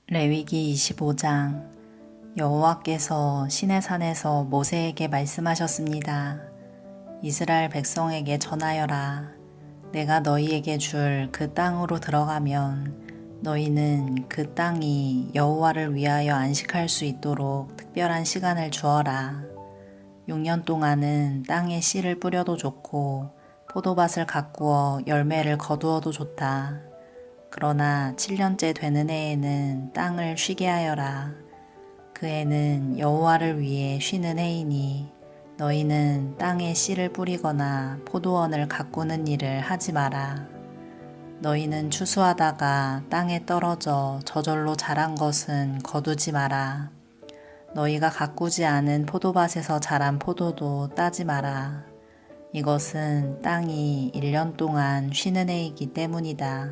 레위기 25장. 여호와께서 시내산에서 모세에게 말씀하셨습니다. 이스라엘 백성에게 전하여라. 내가 너희에게 줄 그 땅으로 들어가면 너희는 그 땅이 여호와를 위하여 안식할 수 있도록 특별한 시간을 주어라. 6년 동안은 땅에 씨를 뿌려도 좋고 포도밭을 가꾸어 열매를 거두어도 좋다. 그러나 7년째 되는 해에는 땅을 쉬게 하여라. 그 해는 여호와를 위해 쉬는 해이니 너희는 땅에 씨를 뿌리거나 포도원을 가꾸는 일을 하지 마라. 너희는 추수하다가 땅에 떨어져 저절로 자란 것은 거두지 마라. 너희가 가꾸지 않은 포도밭에서 자란 포도도 따지 마라. 이것은 땅이 1년 동안 쉬는 해이기 때문이다.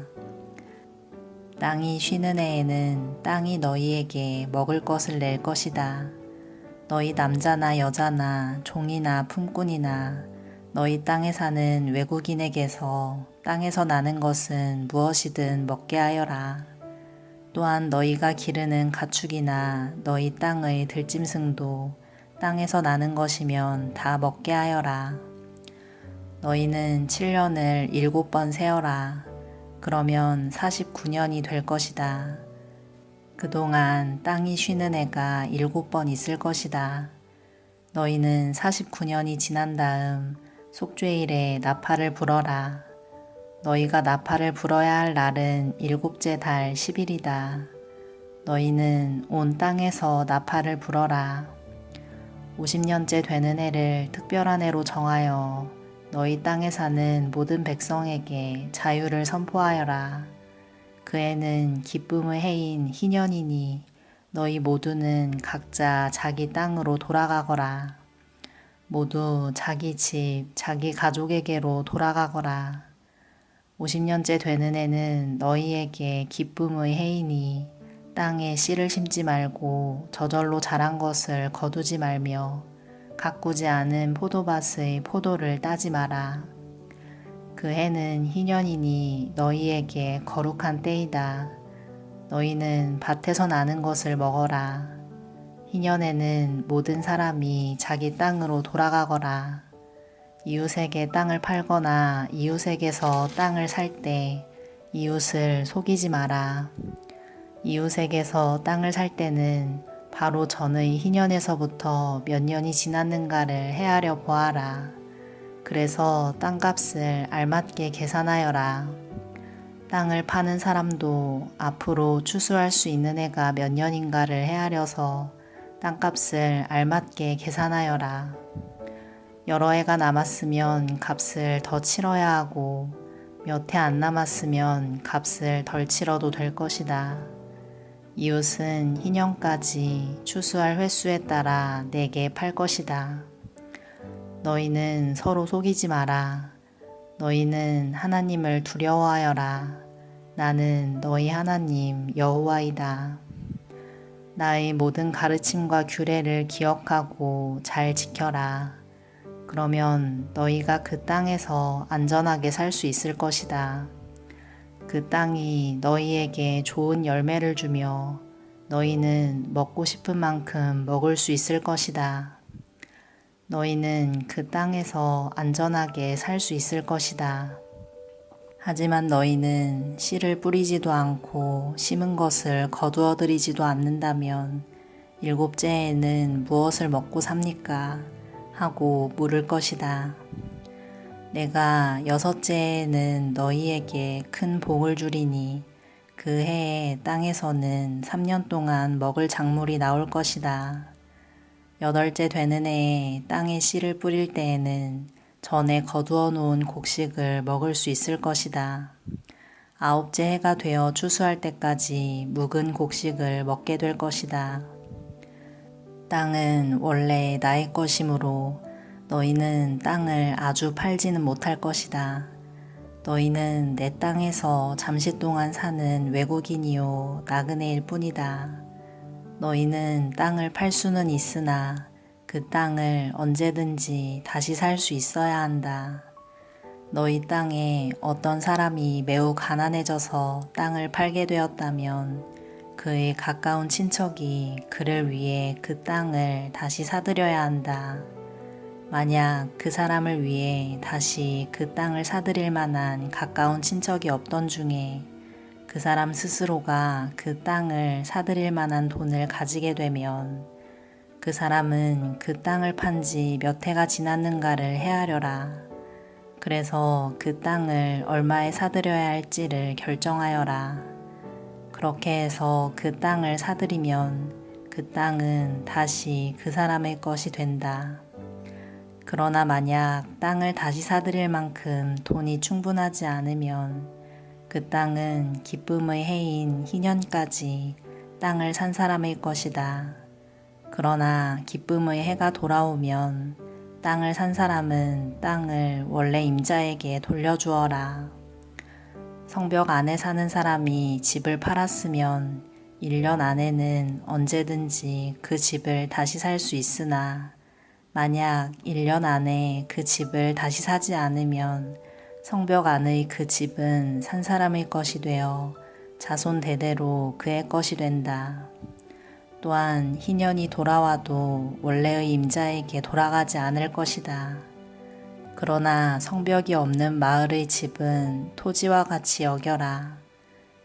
땅이 쉬는 해에는 땅이 너희에게 먹을 것을 낼 것이다. 너희 남자나 여자나 종이나 품꾼이나 너희 땅에 사는 외국인에게서 땅에서 나는 것은 무엇이든 먹게 하여라. 또한 너희가 기르는 가축이나 너희 땅의 들짐승도 땅에서 나는 것이면 다 먹게 하여라. 너희는 7년을 7번 세어라. 그러면 49년이 될 것이다. 그동안 땅이 쉬는 해가 7번 있을 것이다. 너희는 49년이 지난 다음 속죄일에 나팔을 불어라. 너희가 나팔을 불어야 할 날은 7째 달 10일이다. 너희는 온 땅에서 나팔을 불어라. 50년째 되는 해를 특별한 해로 정하여 너희 땅에 사는 모든 백성에게 자유를 선포하여라. 그 해는 기쁨의 해인 희년이니 너희 모두는 각자 자기 땅으로 돌아가거라. 모두 자기 집, 자기 가족에게로 돌아가거라. 50년째 되는 해는 너희에게 기쁨의 해이니 땅에 씨를 심지 말고 저절로 자란 것을 거두지 말며 가꾸지 않은 포도밭의 포도를 따지 마라. 그 해는 희년이니 너희에게 거룩한 때이다. 너희는 밭에서 나는 것을 먹어라. 희년에는 모든 사람이 자기 땅으로 돌아가거라. 이웃에게 땅을 팔거나 이웃에게서 땅을 살 때 이웃을 속이지 마라. 이웃에게서 땅을 살 때는 바로 전의 희년에서부터 몇 년이 지났는가를 헤아려 보아라. 그래서 땅값을 알맞게 계산하여라. 땅을 파는 사람도 앞으로 추수할 수 있는 해가 몇 년인가를 헤아려서 땅값을 알맞게 계산하여라. 여러 해가 남았으면 값을 더 치러야 하고 몇 해 안 남았으면 값을 덜 치러도 될 것이다. 이웃은 희년까지 추수할 횟수에 따라 내게 팔 것이다. 너희는 서로 속이지 마라. 너희는 하나님을 두려워하여라. 나는 너희 하나님 여호와이다. 나의 모든 가르침과 규례를 기억하고 잘 지켜라. 그러면 너희가 그 땅에서 안전하게 살 수 있을 것이다. 그 땅이 너희에게 좋은 열매를 주며 너희는 먹고 싶은 만큼 먹을 수 있을 것이다. 너희는 그 땅에서 안전하게 살 수 있을 것이다. 하지만 너희는 씨를 뿌리지도 않고 심은 것을 거두어들이지도 않는다면 7째 해에는 무엇을 먹고 삽니까? 하고 물을 것이다. 내가 6째 해에는 너희에게 큰 복을 주리니 그 해에 땅에서는 3년 동안 먹을 작물이 나올 것이다. 8째 되는 해에 땅에 씨를 뿌릴 때에는 전에 거두어 놓은 곡식을 먹을 수 있을 것이다. 9째 해가 되어 추수할 때까지 묵은 곡식을 먹게 될 것이다. 땅은 원래 나의 것이므로 너희는 땅을 아주 팔지는 못할 것이다. 너희는 내 땅에서 잠시 동안 사는 외국인이요 나그네일 뿐이다. 너희는 땅을 팔 수는 있으나 그 땅을 언제든지 다시 살 수 있어야 한다. 너희 땅에 어떤 사람이 매우 가난해져서 땅을 팔게 되었다면 그의 가까운 친척이 그를 위해 그 땅을 다시 사들여야 한다. 만약 그 사람을 위해 다시 그 땅을 사들일 만한 가까운 친척이 없던 중에 그 사람 스스로가 그 땅을 사들일 만한 돈을 가지게 되면 그 사람은 그 땅을 판 지 몇 해가 지났는가를 헤아려라. 그래서 그 땅을 얼마에 사들여야 할지를 결정하여라. 그렇게 해서 그 땅을 사들이면 그 땅은 다시 그 사람의 것이 된다. 그러나 만약 땅을 다시 사들일 만큼 돈이 충분하지 않으면 그 땅은 기쁨의 해인 희년까지 땅을 산 사람의 것이다. 그러나 기쁨의 해가 돌아오면 땅을 산 사람은 땅을 원래 임자에게 돌려주어라. 성벽 안에 사는 사람이 집을 팔았으면 1년 안에는 언제든지 그 집을 다시 살 수 있으나 만약 1년 안에 그 집을 다시 사지 않으면 성벽 안의 그 집은 산 사람의 것이 되어 자손 대대로 그의 것이 된다. 또한 희년이 돌아와도 원래의 임자에게 돌아가지 않을 것이다. 그러나 성벽이 없는 마을의 집은 토지와 같이 여겨라.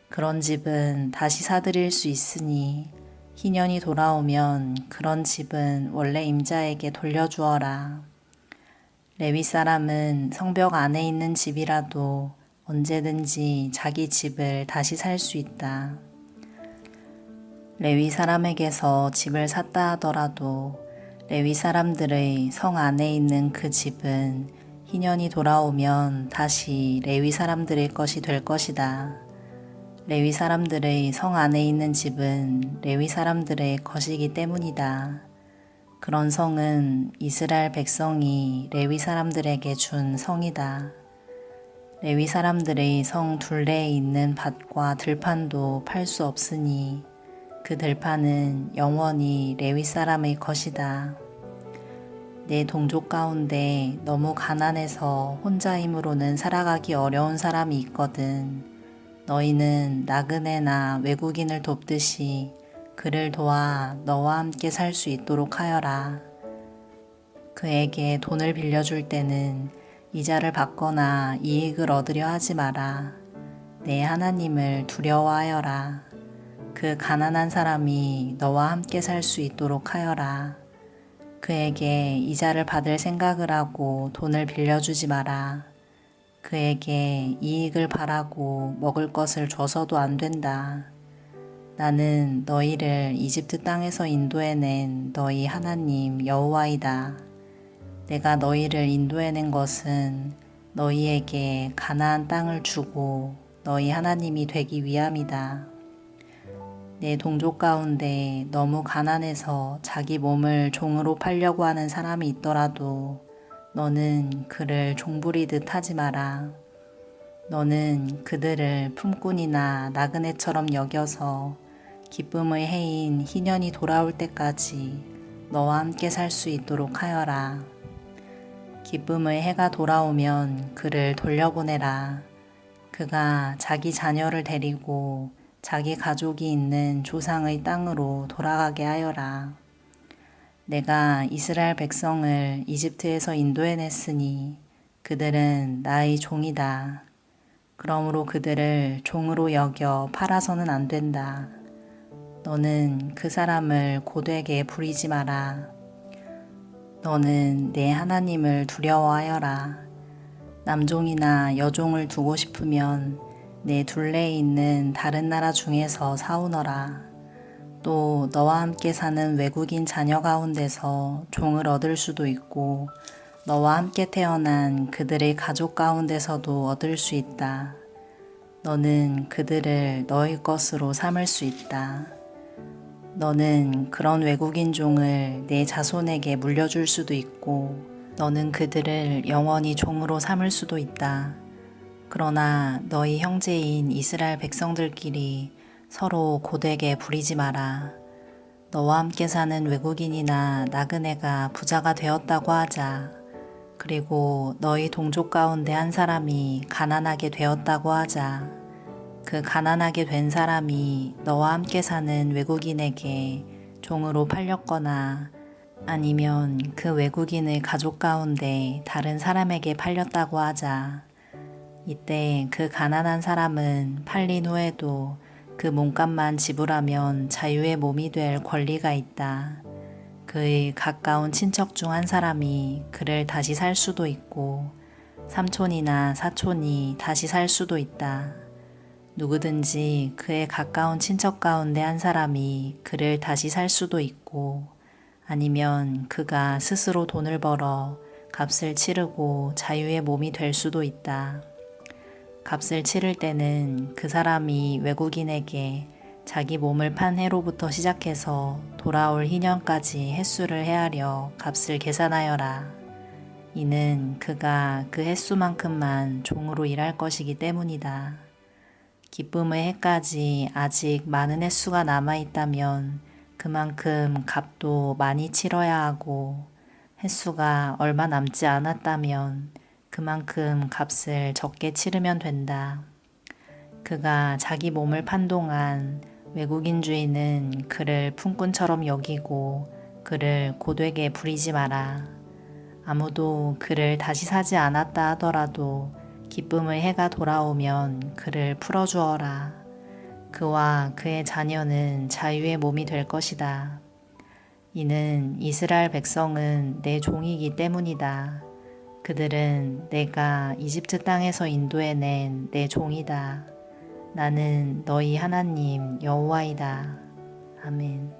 그런 집은 다시 사들일 수 있으니 희년이 돌아오면 그런 집은 원래 임자에게 돌려주어라. 레위 사람은 성벽 안에 있는 집이라도 언제든지 자기 집을 다시 살 수 있다. 레위 사람에게서 집을 샀다 하더라도 레위 사람들의 성 안에 있는 그 집은 희년이 돌아오면 다시 레위 사람들의 것이 될 것이다. 레위 사람들의 성 안에 있는 집은 레위 사람들의 것이기 때문이다. 그런 성은 이스라엘 백성이 레위 사람들에게 준 성이다. 레위 사람들의 성 둘레에 있는 밭과 들판도 팔 수 없으니 그 들판은 영원히 레위 사람의 것이다. 내 동족 가운데 너무 가난해서 혼자 힘으로는 살아가기 어려운 사람이 있거든. 너희는 나그네나 외국인을 돕듯이 그를 도와 너와 함께 살 수 있도록 하여라. 그에게 돈을 빌려줄 때는 이자를 받거나 이익을 얻으려 하지 마라. 내 하나님을 두려워하여라. 그 가난한 사람이 너와 함께 살 수 있도록 하여라. 그에게 이자를 받을 생각을 하고 돈을 빌려주지 마라. 그에게 이익을 바라고 먹을 것을 줘서도 안 된다. 나는 너희를 이집트 땅에서 인도해낸 너희 하나님 여호와이다. 내가 너희를 인도해낸 것은 너희에게 가나안 땅을 주고 너희 하나님이 되기 위함이다. 내 동족 가운데 너무 가난해서 자기 몸을 종으로 팔려고 하는 사람이 있더라도 너는 그를 종부리듯 하지 마라. 너는 그들을 품꾼이나 나그네처럼 여겨서 기쁨의 해인 희년이 돌아올 때까지 너와 함께 살 수 있도록 하여라. 기쁨의 해가 돌아오면 그를 돌려보내라. 그가 자기 자녀를 데리고 자기 가족이 있는 조상의 땅으로 돌아가게 하여라. 내가 이스라엘 백성을 이집트에서 인도해냈으니 그들은 나의 종이다. 그러므로 그들을 종으로 여겨 팔아서는 안 된다. 너는 그 사람을 고되게 부리지 마라. 너는 내 하나님을 두려워하여라. 남종이나 여종을 두고 싶으면 내 둘레에 있는 다른 나라 중에서 사오너라. 또 너와 함께 사는 외국인 자녀 가운데서 종을 얻을 수도 있고 너와 함께 태어난 그들의 가족 가운데서도 얻을 수 있다. 너는 그들을 너희 것으로 삼을 수 있다. 너는 그런 외국인 종을 내 자손에게 물려줄 수도 있고 너는 그들을 영원히 종으로 삼을 수도 있다. 그러나 너희 형제인 이스라엘 백성들끼리 서로 고되게 부리지 마라. 너와 함께 사는 외국인이나 나그네가 부자가 되었다고 하자. 그리고 너희 동족 가운데 한 사람이 가난하게 되었다고 하자. 그 가난하게 된 사람이 너와 함께 사는 외국인에게 종으로 팔렸거나 아니면 그 외국인의 가족 가운데 다른 사람에게 팔렸다고 하자. 이때 그 가난한 사람은 팔린 후에도 그 몸값만 지불하면 자유의 몸이 될 권리가 있다. 그의 가까운 친척 중 한 사람이 그를 다시 살 수도 있고 삼촌이나 사촌이 다시 살 수도 있다. 누구든지 그의 가까운 친척 가운데 한 사람이 그를 다시 살 수도 있고 아니면 그가 스스로 돈을 벌어 값을 치르고 자유의 몸이 될 수도 있다. 값을 치를 때는 그 사람이 외국인에게 자기 몸을 판 해로부터 시작해서 돌아올 희년까지 횟수를 헤아려 값을 계산하여라. 이는 그가 그 횟수만큼만 종으로 일할 것이기 때문이다. 기쁨의 해까지 아직 많은 횟수가 남아있다면 그만큼 값도 많이 치러야 하고 횟수가 얼마 남지 않았다면 그만큼 값을 적게 치르면 된다. 그가 자기 몸을 판 동안 외국인 주인은 그를 품꾼처럼 여기고 그를 고되게 부리지 마라. 아무도 그를 다시 사지 않았다 하더라도 기쁨의 해가 돌아오면 그를 풀어주어라. 그와 그의 자녀는 자유의 몸이 될 것이다. 이는 이스라엘 백성은 내 종이기 때문이다. 그들은 내가 이집트 땅에서 인도해낸 내 종이다. 나는 너희 하나님 여호와이다. 아멘.